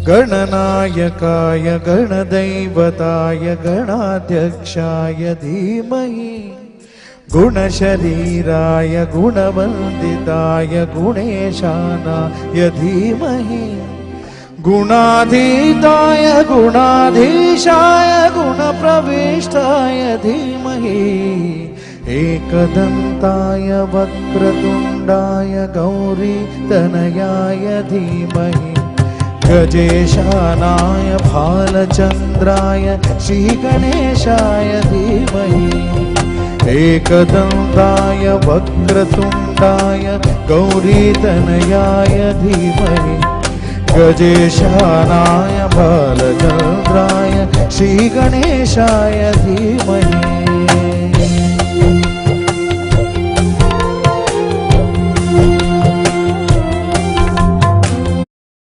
गणनायकाय गणदैवताय गणाध्यक्षाय धीमहि गुणशरीराय गुणवन्दिताय गुणेशानाय धीमहि गुणाधीताय गुणाधीशाय गुणप्रविष्टाय धीमहि एकदन्ताय वक्रतुण्डाय गौरीतनयाय धीमहि गजेशानाय भालचन्द्राय श्रीगणेशाय धीमहि एकदन्ताय वक्रतुण्डाय गौरीतनयाय धीमहि गजेशानाय भालचन्द्राय श्रीगणेशाय धीमहि